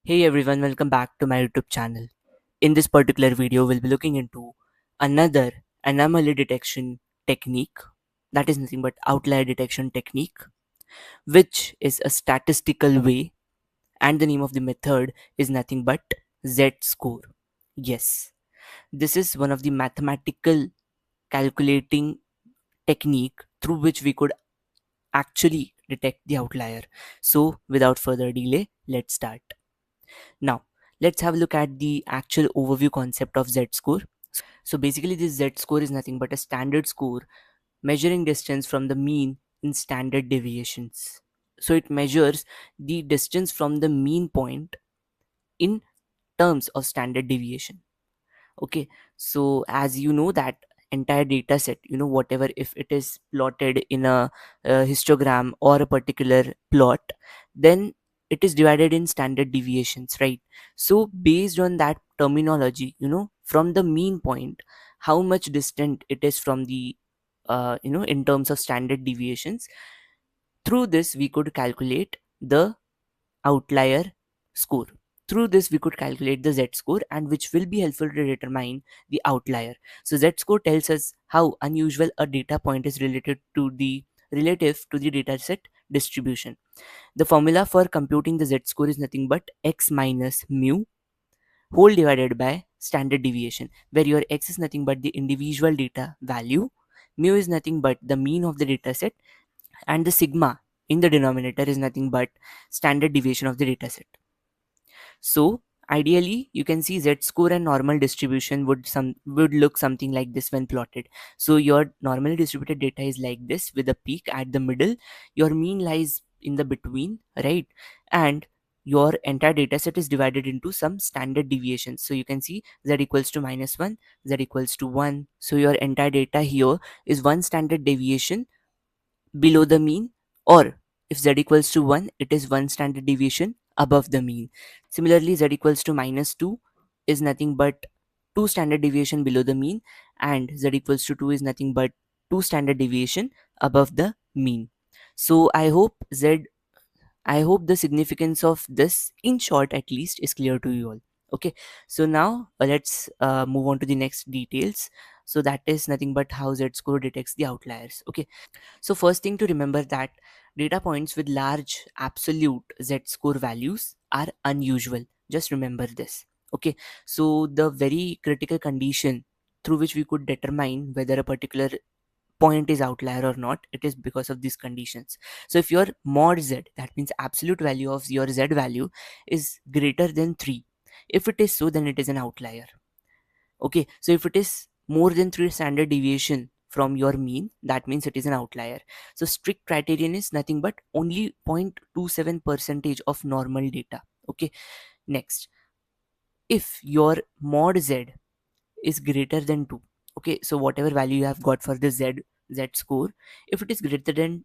Hey everyone, welcome back to my YouTube channel. In this particular video, we'll be looking into another anomaly detection technique, that is nothing but outlier detection technique, which is a statistical way, and the name of the method is nothing but Z score. Yes, this is one of the mathematical calculating technique through which we could actually detect the outlier. So, without further delay, let's start. Now, let's have a look at the actual overview concept of Z score. So basically, this Z score is nothing but a standard score measuring distance from the mean in standard deviations. So it measures the distance from the mean point in terms of standard deviation. Okay, so as you know that entire data set, whatever, if it is plotted in a histogram or a particular plot, then it is divided in standard deviations, right? So based on that terminology, from the mean point, how much distant it is from the in terms of standard deviations. Through this we could calculate the outlier score. Through this, we could calculate the Z score, and which will be helpful to determine the outlier. So Z score tells us how unusual a data point is relative to the dataset distribution. The formula for computing the Z score is nothing but x minus mu whole divided by standard deviation, where your x is nothing but the individual data value, mu is nothing but the mean of the dataset, and the sigma in the denominator is nothing but standard deviation of the dataset. So ideally, you can see Z score and normal distribution would look something like this when plotted. So your normally distributed data is like this with a peak at the middle. Your mean lies in the between, right? And your entire data set is divided into some standard deviations. So you can see Z equals to -1, Z equals to 1. So your entire data here is one standard deviation below the mean, or if z equals to 1, it is one standard deviation above the mean. Similarly, z equals to -2 is nothing but two standard deviation below the mean, and z equals to 2 is nothing but two standard deviation above the mean. So I hope the significance of this, in short at least, is clear to you all. Okay, so now let's move on to the next details. So that is nothing but how z score detects the outliers. Okay, so first thing to remember that data points with large absolute z-score values are unusual. Just remember this. Okay, so the very critical condition through which we could determine whether a particular point is outlier or not, it is because of these conditions. So if your mod z, that means absolute value of your z value, is greater than 3, if it is so, then it is an outlier. Okay, so if it is more than 3 standard deviation from your mean, that means it is an outlier. So strict criterion is nothing but only 0.27 percentage of normal data. Okay, next, if your mod z is greater than 2, okay, so whatever value you have got for the z score, if it is greater than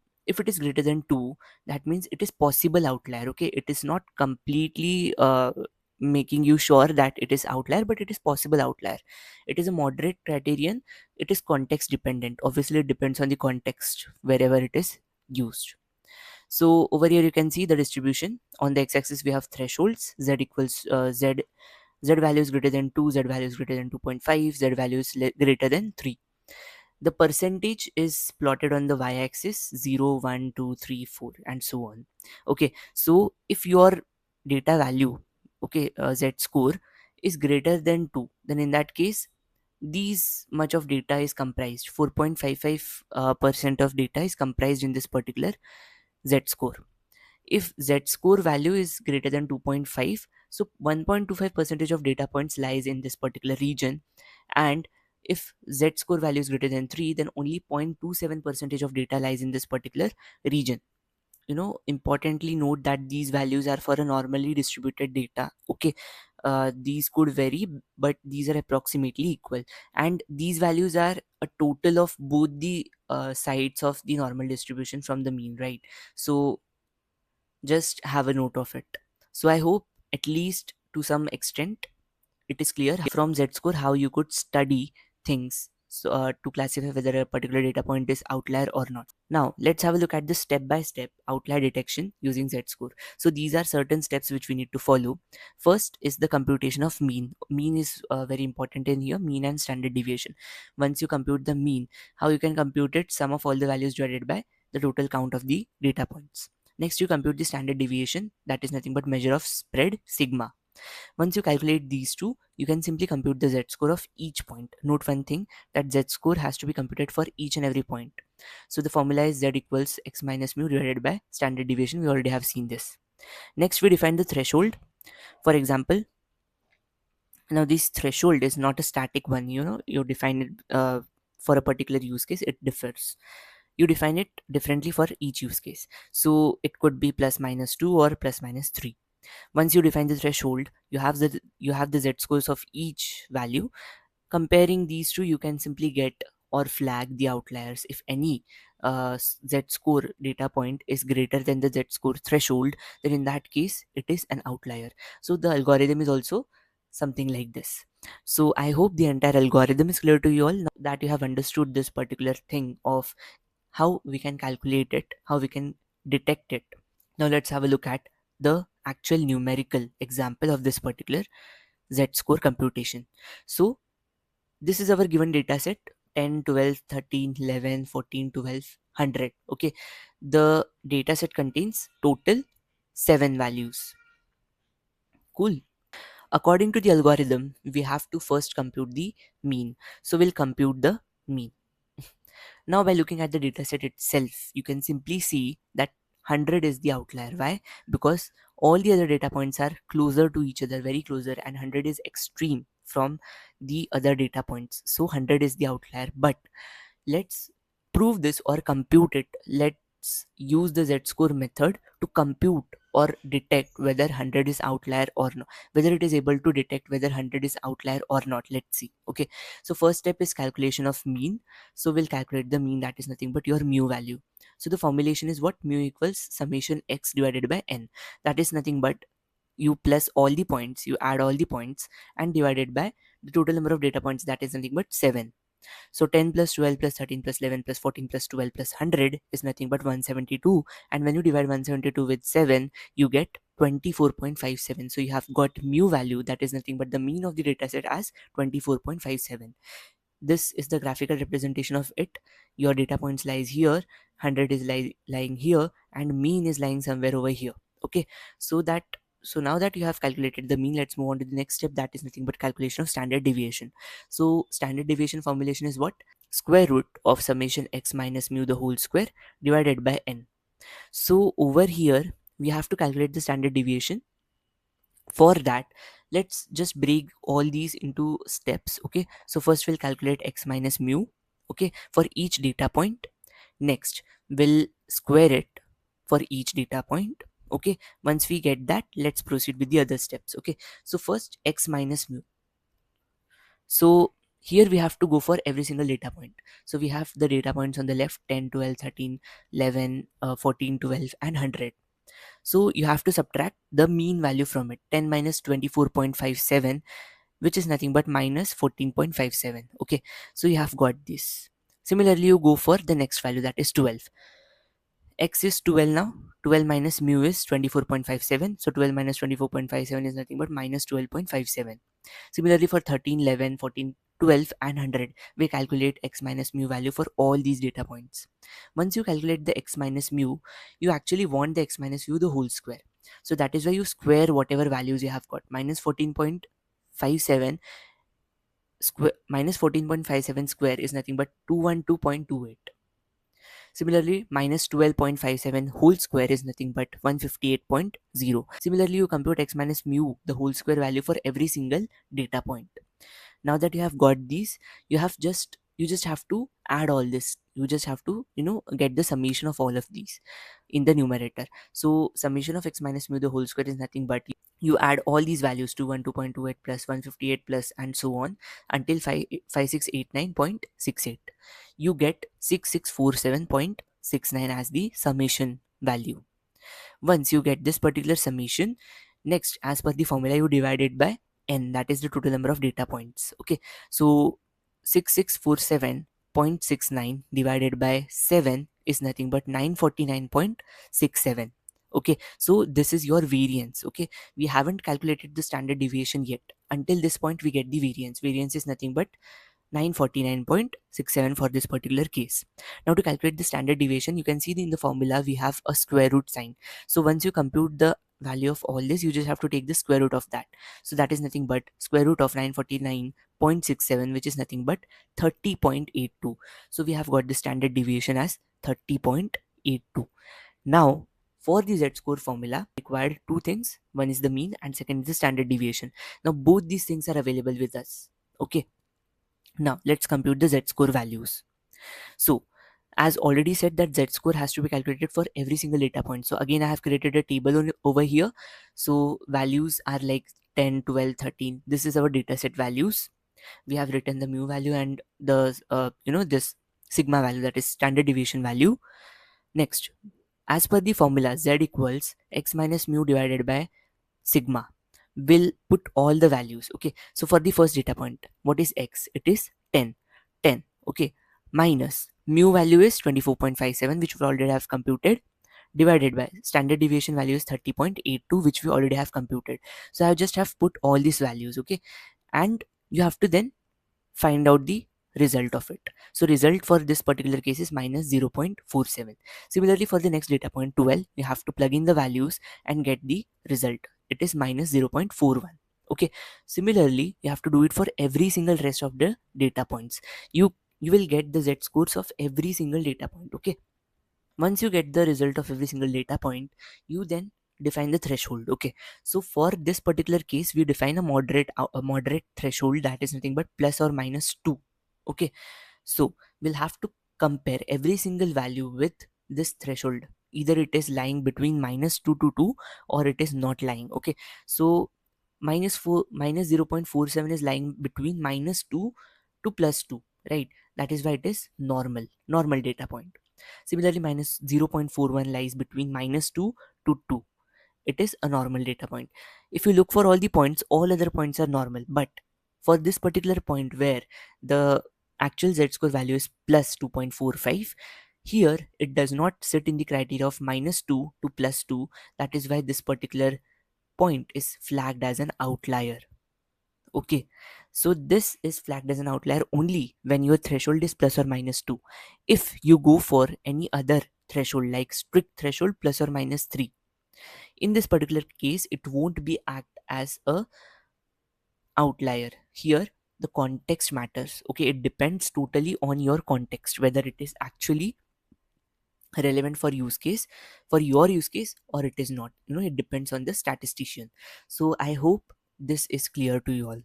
2, that means it is possible outlier. Okay, it is not completely making you sure that it is outlier, but it is possible outlier. It is a moderate criterion. It is context dependent. Obviously it depends on the context wherever it is used. So over here you can see the distribution. On the x-axis we have thresholds. Z equals z value is greater than 2, z value is greater than 2.5, z value is greater than 3. The percentage is plotted on the y-axis, 0, 1, 2, 3, 4, and so on. Okay, so if your data value, okay, z score is greater than 2, then in that case these much of data is comprised, 4.55 percent of data is comprised in this particular z score. If z score value is greater than 2.5, so 1.25 percentage of data points lies in this particular region. And if z score value is greater than 3, then only 0.27 percentage of data lies in this particular region. Importantly note that these values are for a normally distributed data. Okay, these could vary, but these are approximately equal, and these values are a total of both the sides of the normal distribution from the mean, right? So just have a note of it. So I hope at least to some extent it is clear from z score how you could study things to classify whether a particular data point is outlier or not. Now let's have a look at the step by step outlier detection using z-score. So these are certain steps which we need to follow. First is the computation of mean. Mean is very important in here, mean and standard deviation. Once you compute the mean, how you can compute it? Sum of all the values divided by the total count of the data points. Next, you compute the standard deviation, that is nothing but measure of spread sigma. Once you calculate these two, you can simply compute the z-score of each point. Note one thing, that z-score has to be computed for each and every point. So the formula is z equals x minus mu divided by standard deviation. We already have seen this. Next, we define the threshold. For example, now this threshold is not a static one. You define it for a particular use case. It differs. You define it differently for each use case. So it could be plus minus 2 or plus minus 3. Once you define the threshold, you have the z scores of each value. Comparing these two, you can simply get or flag the outliers. If any z score data point is greater than the z score threshold, then in that case it is an outlier. So the algorithm is also something like this. So I hope the entire algorithm is clear to you all, now that you have understood this particular thing of how we can calculate it, how we can detect it. Now let's have a look at the actual numerical example of this particular z-score computation. So this is our given data set: 10, 12, 13, 11, 14, 12, 100. Okay, the data set contains total 7 values. Cool. According to the algorithm, we have to first compute the mean. So we'll compute the mean. Now, by looking at the dataset itself, you can simply see that 100 is the outlier. Why? Because all the other data points are closer to each other, very closer, and 100 is extreme from the other data points. So 100 is the outlier. But let's prove this or compute it. Let's use the z-score method to compute or detect whether 100 is outlier or not, whether it is able to detect whether 100 is outlier or not. Let's see. Okay, so first step is calculation of mean. So we'll calculate the mean, that is nothing but your mu value. So the formulation is what? Mu equals summation x divided by n. That is nothing but you plus all the points, you add all the points and divided by the total number of data points, that is nothing but 7. So 10 plus 12 plus 13 plus 11 plus 14 plus 12 plus 100 is nothing but 172. And when you divide 172 with 7, you get 24.57. So you have got mu value, that is nothing but the mean of the dataset, as 24.57. This is the graphical representation of it. Your data points lies here, 100 is lying here, and mean is lying somewhere over here. Okay, so now that you have calculated the mean, let's move on to the next step, that is nothing but calculation of standard deviation. So standard deviation formulation is what? Square root of summation x minus mu the whole square divided by n. So over here we have to calculate the standard deviation. For that, let's just break all these into steps. Okay, so first we'll calculate x minus mu, okay, for each data point. Next, we'll square it for each data point. Okay, once we get that, let's proceed with the other steps. Okay, so first x minus mu. So here we have to go for every single data point. So we have the data points on the left: 10, 12, 13, 11, 14, 12 and 100. So you have to subtract the mean value from it. 10 minus 24.57, which is nothing but minus 14.57. Okay, so you have got this. Similarly, you go for the next value, that is 12. X is 12 now. 12 minus mu is 24.57. So 12 minus 24.57 is nothing but minus 12.57. Similarly, for 13, 11, 14, 12 and 100, we calculate x minus mu value for all these data points. Once you calculate the x minus mu, you actually want the x minus mu the whole square. So that is why you square whatever values you have got. Minus 14.57 square, minus 14.57 square is nothing but 212.28. Similarly, minus 12.57 whole square is nothing but 158.0. Similarly, you compute x minus mu, the whole square value, for every single data point. Now that you have got these, you just have to add all this. You just have to get the summation of all of these in the numerator. So summation of x minus mu the whole square is nothing but you add all these values: 212.28 plus 158 plus and so on until 5689.68. You get 6647.69 as the summation value. Once you get this particular summation, next, as per the formula, you divide it by n, that is the total number of data points. Okay, so 6647.69 divided by 7 is nothing but 949.67. Okay, so this is your variance. Okay, we haven't calculated the standard deviation yet. Until this point we get the variance is nothing but 949.67 for this particular case. Now to calculate the standard deviation, you can see in the formula we have a square root sign. So once you compute the value of all this, you just have to take the square root of that. So that is nothing but square root of 949.67, which is nothing but 30.82. So we have got the standard deviation as 30.82. Now for the z-score formula required two things. One is the mean and second is the standard deviation. Now both these things are available with us. Okay, now let's compute the z-score values. So as already said that z-score has to be calculated for every single data point. So again I have created a table over here. So values are like 10, 12, 13. This is our data set values. We have written the mu value and the this sigma value, that is standard deviation value. Next, as per the formula, z equals x minus mu divided by sigma. Will put all the values. Okay, so for the first data point, what is x? It is 10. 10. Okay, minus mu value is 24.57, which we already have computed, divided by standard deviation value is 30.82, which we already have computed. So I just have put all these values. Okay, and you have to then find out the result of it. So result for this particular case is minus 0.47. Similarly for the next data point 12, you have to plug in the values and get the result. It is minus 0.41. Okay, similarly you have to do it for every single rest of the data points. You will get the z scores of every single data point. Okay, once you get the result of every single data point, you then define the threshold. Okay, so for this particular case we define a moderate threshold, that is nothing but plus or minus 2. Okay, so we'll have to compare every single value with this threshold. Either it is lying between minus 2 to 2 or it is not lying. Okay, so minus 0.47 is lying between minus 2 to plus 2, right? That is why it is normal data point. Similarly, minus 0.41 lies between minus 2 to 2. It is a normal data point. If you look for all the points, all other points are normal. But for this particular point where the actual z-score value is plus 2.45, here it does not sit in the criteria of minus 2 to plus 2. That is why this particular point is flagged as an outlier. Okay, so this is flagged as an outlier only when your threshold is plus or minus 2. If you go for any other threshold like strict threshold plus or minus 3, in this particular case it won't be act as a outlier. Here the context matters. Okay, it depends totally on your context whether it is actually relevant for your use case or it is not. It depends on the statistician. So I hope this is clear to you all.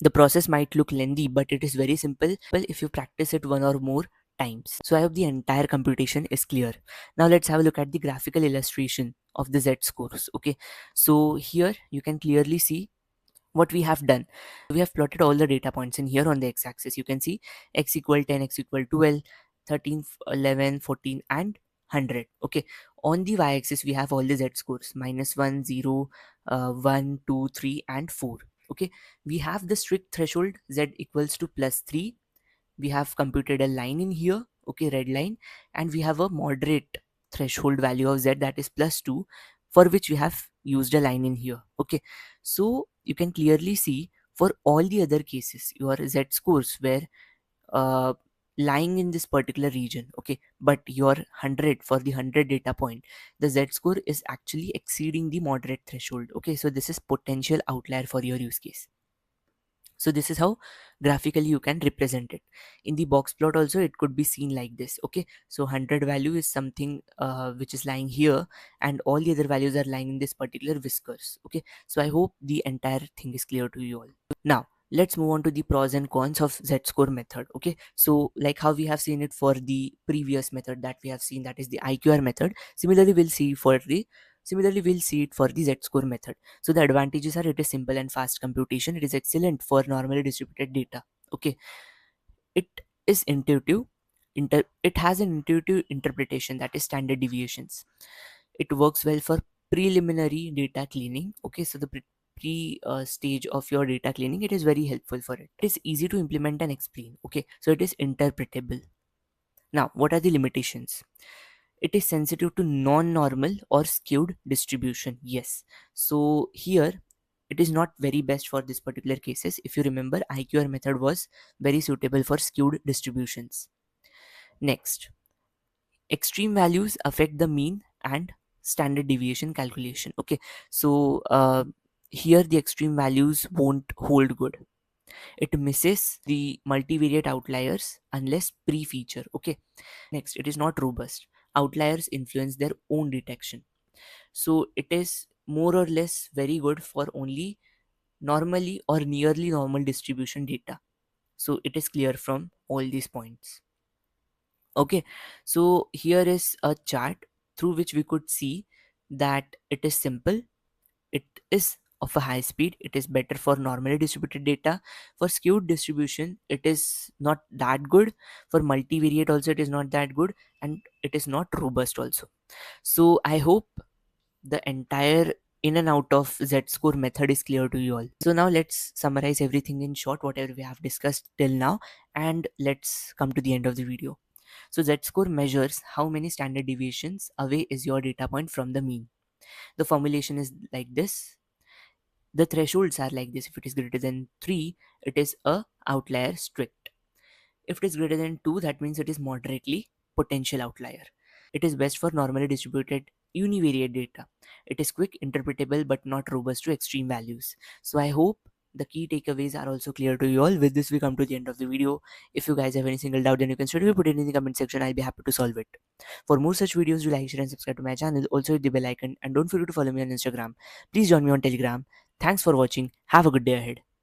The process might look lengthy, but it is very simple if you practice it one or more times. So I hope the entire computation is clear. Now let's have a look at the graphical illustration of the z scores. Okay, so here you can clearly see what we have done. We have plotted all the data points in here. On the x-axis you can see x equal 10, x equal 12, 13, 11, 14 and 100. Okay, on the y-axis we have all the z scores minus 1, 0, 1, 2, 3 and 4. Okay, we have the strict threshold z equals to plus 3. We have computed a line in here, okay, red line, and we have a moderate threshold value of z, that is plus 2, for which we have used a line in here. Okay, so you can clearly see for all the other cases your z scores were uh, lying in this particular region. Okay, but your 100, for the 100 data point, the z score is actually exceeding the moderate threshold. Okay, so this is potential outlier for your use case. So this is how graphically you can represent it. In the box plot also it could be seen like this. Okay, so 100 value is something which is lying here and all the other values are lying in this particular whiskers. Okay, so I hope the entire thing is clear to you all. Now let's move on to the pros and cons of z-score method. Okay, so like how we have seen it for the previous method that we have seen, that is the IQR method, similarly we'll see it for the z-score method. So the advantages are, it is simple and fast computation. It is excellent for normally distributed data. Okay, it is intuitive. It has an intuitive interpretation, that is standard deviations. It works well for preliminary data cleaning. Okay, so the stage of your data cleaning, it is very helpful for it. It is easy to implement and explain. Okay, so it is interpretable. Now, what are the limitations? It is sensitive to non-normal or skewed distribution. Yes, so here it is not very best for this particular cases. If you remember, IQR method was very suitable for skewed distributions. Next, extreme values affect the mean and standard deviation calculation. Okay, so here the extreme values won't hold good. It misses the multivariate outliers unless pre-feature. Okay, next, it is not robust. Outliers influence their own detection, so it is more or less very good for only normally or nearly normal distribution data. So it is clear from all these points. Okay, so here is a chart through which we could see that it is simple, it is of a high speed, it is better for normally distributed data. For skewed distribution, it is not that good. For multivariate also, it is not that good, and it is not robust also. So I hope the entire in and out of z-score method is clear to you all. So now let's summarize everything in short, whatever we have discussed till now, and let's come to the end of the video. So z-score measures how many standard deviations away is your data point from the mean. The formulation is like this. The thresholds are like this. If it is greater than 3, it is a outlier strict. If it is greater than 2, that means it is moderately potential outlier. It is best for normally distributed univariate data. It is quick, interpretable, but not robust to extreme values. So I hope the key takeaways are also clear to you all. With this, we come to the end of the video. If you guys have any single doubt, then you can straight away put it in the comment section. I'll be happy to solve it. For more such videos, do like, share, and subscribe to my channel. Also hit the bell icon, and don't forget to follow me on Instagram. Please join me on Telegram. Thanks for watching. Have a good day ahead.